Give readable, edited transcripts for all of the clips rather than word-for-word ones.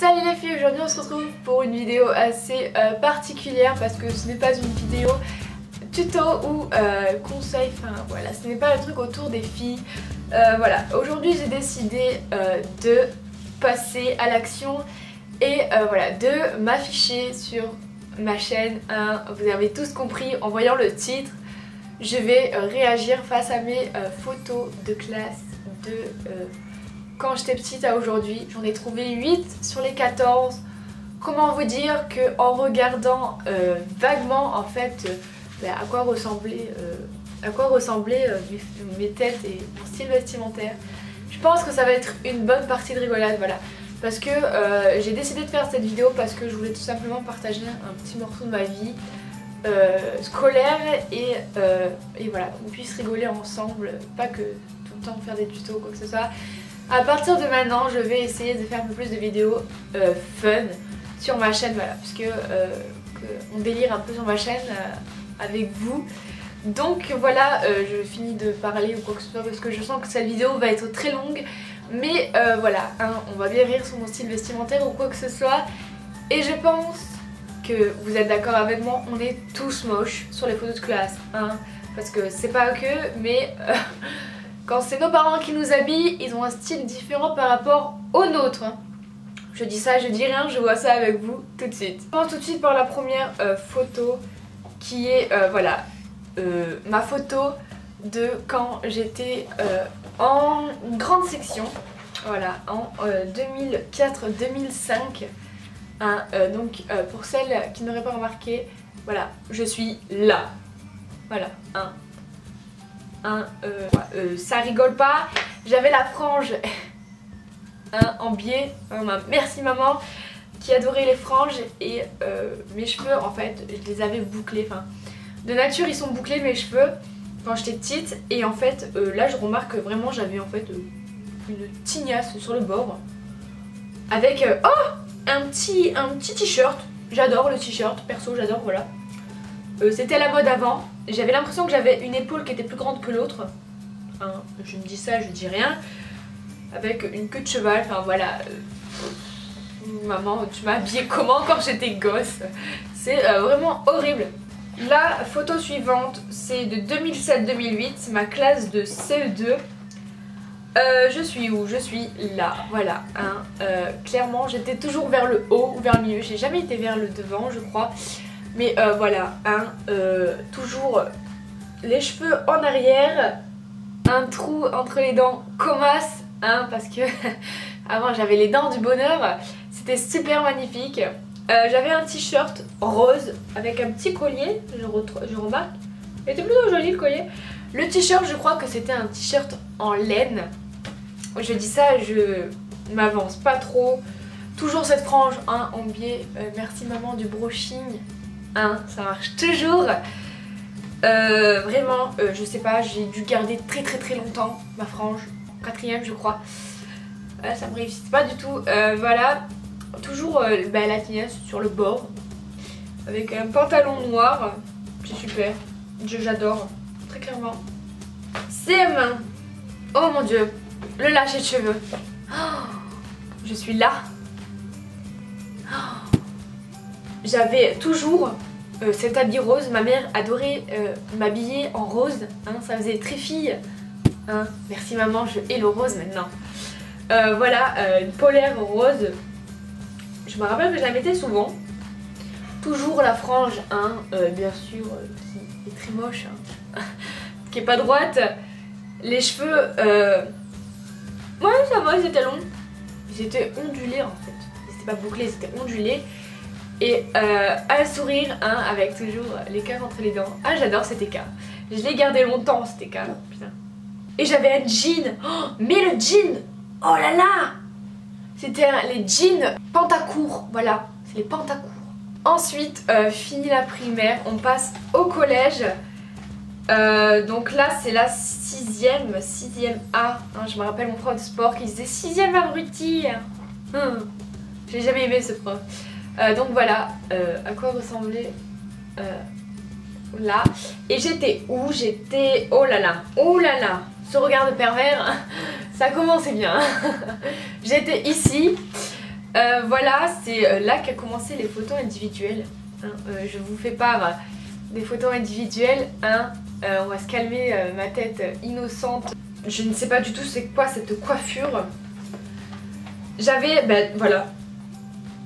Salut les filles, aujourd'hui on se retrouve pour une vidéo assez particulière parce que ce n'est pas une vidéo tuto ou conseil, enfin voilà, ce n'est pas le truc autour des filles. Voilà, aujourd'hui j'ai décidé de passer à l'action et voilà, de m'afficher sur ma chaîne. Vous avez tous compris en voyant le titre, je vais réagir face à mes photos de classe de quand j'étais petite à aujourd'hui. J'en ai trouvé 8 sur les 14. Comment vous dire que en regardant vaguement en fait à quoi ressemblaient mes têtes et mon style vestimentaire, je pense que ça va être une bonne partie de rigolade, voilà. Parce que j'ai décidé de faire cette vidéo parce que je voulais tout simplement partager un petit morceau de ma vie scolaire et voilà, qu'on puisse rigoler ensemble, pas que tout le temps faire des tutos ou quoi que ce soit. À partir de maintenant, je vais essayer de faire un peu plus de vidéos fun sur ma chaîne, voilà, parce que on délire un peu sur ma chaîne avec vous. Donc voilà, je finis de parler ou quoi que ce soit parce que je sens que cette vidéo va être très longue. Mais voilà, on va bien rire sur mon style vestimentaire ou quoi que ce soit. Et je pense que vous êtes d'accord avec moi, on est tous moches sur les photos de classe, parce que c'est pas que, mais quand c'est nos parents qui nous habillent, ils ont un style différent par rapport au nôtre. Je dis ça, je dis rien, je vois ça avec vous tout de suite. Je commence tout de suite par la première photo qui est voilà, ma photo de quand j'étais en grande section, voilà, en 2004-2005. Donc pour celles qui n'auraient pas remarqué, voilà, je suis là, voilà, ça rigole pas, j'avais la frange en biais, merci maman qui adorait les franges et mes cheveux en fait je les avais bouclés, enfin de nature ils sont bouclés mes cheveux quand j'étais petite et en fait là je remarque que vraiment j'avais en fait une tignasse sur le bord avec un petit t-shirt. J'adore le t-shirt, perso j'adore, voilà. C'était la mode avant. J'avais l'impression que j'avais une épaule qui était plus grande que l'autre. Je me dis ça, je dis rien. Avec une queue de cheval, enfin voilà. Maman, tu m'as habillée comment quand j'étais gosse? C'est vraiment horrible. La photo suivante, c'est de 2007-2008, c'est ma classe de CE2. Je suis où? Je suis là, voilà. Clairement, j'étais toujours vers le haut ou vers le milieu. J'ai jamais été vers le devant, je crois. Mais voilà, toujours les cheveux en arrière, un trou entre les dents comasse, parce que avant j'avais les dents du bonheur. C'était super magnifique. J'avais un t-shirt rose avec un petit collier, je remarque. Il était plutôt joli le collier. Le t-shirt, je crois que c'était un t-shirt en laine. Je dis ça, je m'avance pas trop. Toujours cette frange en biais, merci maman du brushing, ça marche toujours. Vraiment, je sais pas, j'ai dû garder très longtemps ma frange, 4ème je crois. Ça me réussit pas du tout. Voilà, toujours la tignasse sur le bord, avec un pantalon noir, c'est super, j'adore, très clairement. CM1, oh mon dieu. Le lâcher de cheveux. Je suis là. J'avais toujours cet habit rose. Ma mère adorait m'habiller en rose. Ça faisait très fille. Merci maman, je hais le rose maintenant. Voilà, une polaire rose. Je me rappelle que je la mettais souvent. Toujours la frange, bien sûr, qui est très moche, qui est pas droite. Les cheveux... ouais, ça va, ils étaient longs. Ils étaient ondulés en fait. Ils étaient pas bouclés, ils étaient ondulés. Et un sourire, avec toujours l'écart entre les dents. J'adore cet écart. Je l'ai gardé longtemps cet écart. Putain. Et j'avais un jean. Mais le jean, oh là là, c'était les jeans pantacourt. Voilà, c'est les pantacourt. Ensuite, fini la primaire, on passe au collège. Donc là c'est la 6ème A, je me rappelle mon prof de sport qui disait 6ème abruti. J'ai jamais aimé ce prof. Donc voilà, à quoi ressemblait là. Et j'étais où? J'étais, oh là là, ce regard de pervers, ça commençait bien. J'étais ici. Voilà, c'est là qu'a commencé les photos individuelles. Hein, je vous fais part des photos individuelles. Hein, on va se calmer, ma tête innocente. Je ne sais pas du tout c'est quoi cette coiffure. J'avais, ben voilà,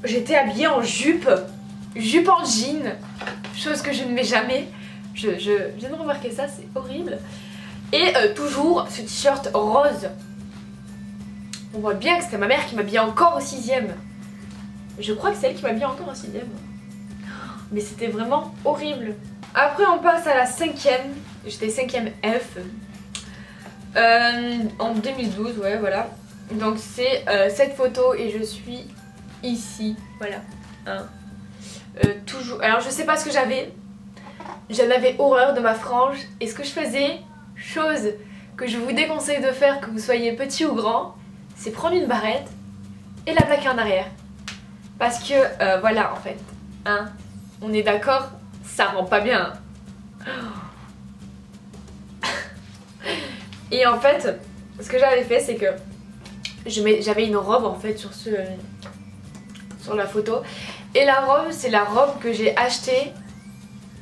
j'étais habillée en jupe en jean, chose que je ne mets jamais. Je viens de remarquer ça, c'est horrible. Et toujours ce t-shirt rose. On voit bien que c'était ma mère qui m'habillait encore au 6ème. Je crois que c'est elle qui m'habillait encore au 6ème. Mais c'était vraiment horrible. Après on passe à la 5ème. J'étais 5ème F. En 2012, ouais voilà. Donc c'est cette photo et je suis ici. Voilà. Hein. Toujours. Alors je sais pas ce que j'avais. J'en avais horreur de ma frange. Et ce que je faisais, chose que je vous déconseille de faire que vous soyez petit ou grand, c'est prendre une barrette et la plaquer en arrière. Parce que voilà en fait, hein, on est d'accord, ça rend pas bien. Et en fait, ce que j'avais fait c'est que j'avais une robe en fait sur la photo. Et la robe, c'est la robe que j'ai achetée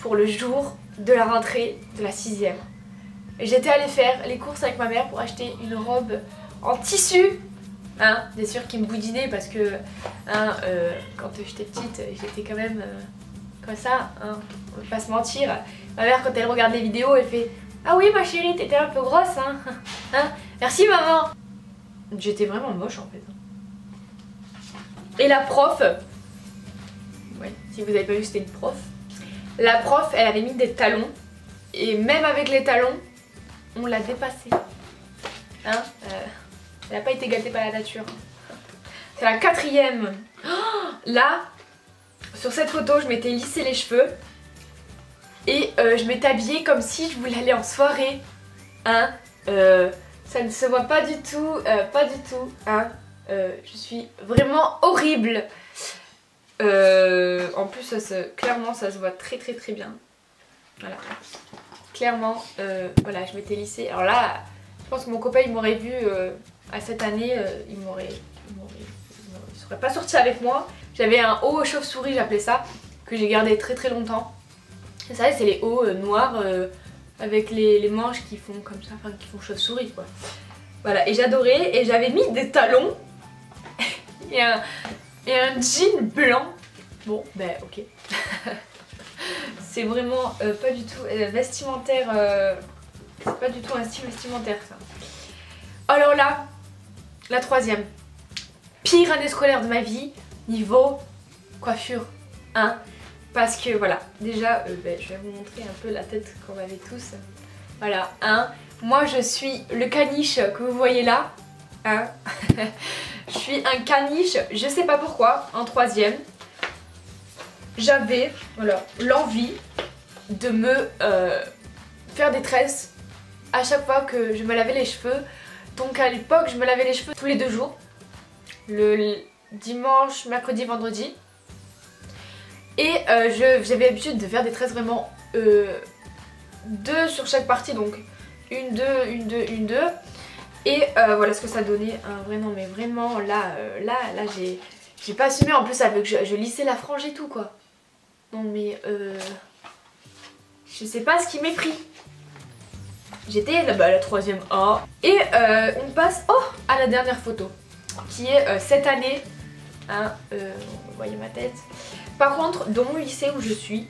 pour le jour de la rentrée de la 6ème. J'étais allée faire les courses avec ma mère pour acheter une robe en tissu. Hein, bien sûr qui me boudinait parce que hein, quand j'étais petite, j'étais quand même comme ça, hein, on va pas se mentir. Ma mère quand elle regarde les vidéos, elle fait « Ah oui ma chérie, t'étais un peu grosse hein, hein. Merci maman !» J'étais vraiment moche en fait. Et la prof, ouais, si vous avez pas vu c'était une prof. La prof elle avait mis des talons et même avec les talons on l'a dépassée. Hein, elle n'a pas été gâtée par la nature. C'est la 4ème. Oh, là, sur cette photo, je m'étais lissé les cheveux. Et je m'étais habillée comme si je voulais aller en soirée. Hein, ça ne se voit pas du tout. Pas du tout. Hein, je suis vraiment horrible. En plus, clairement, ça se voit très bien. Voilà. Clairement, voilà, je m'étais lissée. Alors là, je pense que mon copain, il m'aurait vu à cette année, il serait pas sorti avec moi. J'avais un haut chauve-souris, j'appelais ça, que j'ai gardé très longtemps. Vous savez, c'est les hauts noirs avec les manches qui font comme ça, enfin qui font chauve-souris quoi. Voilà, et j'adorais, et j'avais mis des talons et un jean blanc. Bon, ben ok. C'est vraiment pas du tout vestimentaire, c'est pas du tout un style vestimentaire ça. Alors là, la 3ème, pire année scolaire de ma vie, niveau coiffure, hein, parce que voilà, déjà, je vais vous montrer un peu la tête qu'on avait tous, voilà, hein, moi je suis le caniche que vous voyez là, hein, je suis un caniche, je sais pas pourquoi, en 3ème, j'avais, voilà, l'envie de me faire des tresses à chaque fois que je me lavais les cheveux. Donc à l'époque je me lavais les cheveux tous les 2 jours, le dimanche, mercredi, vendredi. Et j'avais l'habitude de faire des tresses vraiment 2 sur chaque partie, donc 1, 2, 1, 2, 1, 2. Et voilà ce que ça donnait, hein, vraiment, mais vraiment là j'ai pas assumé, en plus avec je lissais la frange et tout quoi. Non mais je sais pas ce qui m'est pris. J'étais là-bas la 3ème A. Et on passe à la dernière photo, qui est cette année. Hein, vous voyez ma tête. Par contre, dans mon lycée où je suis,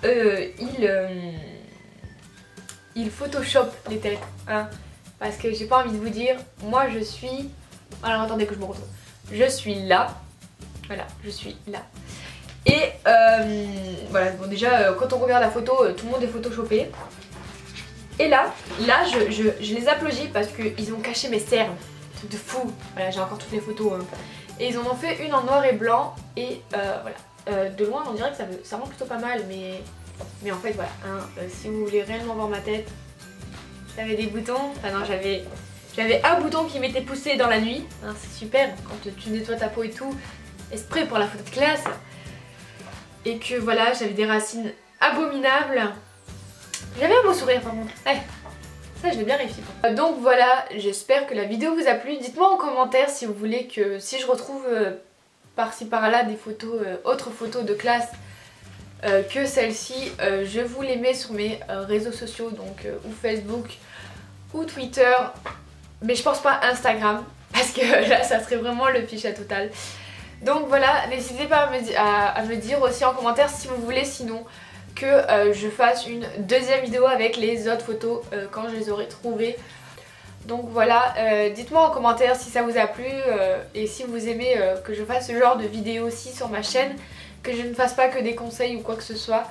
il photoshop les têtes. Hein, parce que j'ai pas envie de vous dire, moi je suis... Alors attendez que je me retrouve. Je suis là. Voilà, je suis là. Et voilà, bon déjà quand on regarde la photo, tout le monde est photoshopé. Et là je les applaudis parce qu'ils ont caché mes cernes. Truc de fou. Voilà, j'ai encore toutes les photos. Hein. Et ils en ont fait une en noir et blanc. Et voilà. De loin on dirait que ça rend plutôt pas mal. Mais en fait voilà. Hein, si vous voulez réellement voir ma tête, j'avais des boutons. Enfin non, j'avais un bouton qui m'était poussé dans la nuit. Hein, c'est super quand tu nettoies ta peau et tout. Esprit pour la photo de classe. Et que voilà, j'avais des racines abominables. J'avais un beau sourire par contre. Ouais, ça je l'ai bien réussi. Donc voilà, j'espère que la vidéo vous a plu. Dites-moi en commentaire si vous voulez que si je retrouve par-ci par-là des photos, autres photos de classe que celle-ci, je vous les mets sur mes réseaux sociaux, donc ou Facebook ou Twitter, mais je pense pas Instagram parce que là ça serait vraiment le ficha total. Donc voilà, n'hésitez pas à me dire aussi en commentaire si vous voulez sinon que je fasse une deuxième vidéo avec les autres photos quand je les aurai trouvées. Donc voilà, dites-moi en commentaire si ça vous a plu et si vous aimez que je fasse ce genre de vidéo aussi sur ma chaîne, que je ne fasse pas que des conseils ou quoi que ce soit.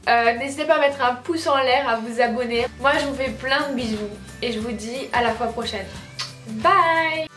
N'hésitez pas à mettre un pouce en l'air, à vous abonner. Moi je vous fais plein de bisous et je vous dis à la fois prochaine. Bye!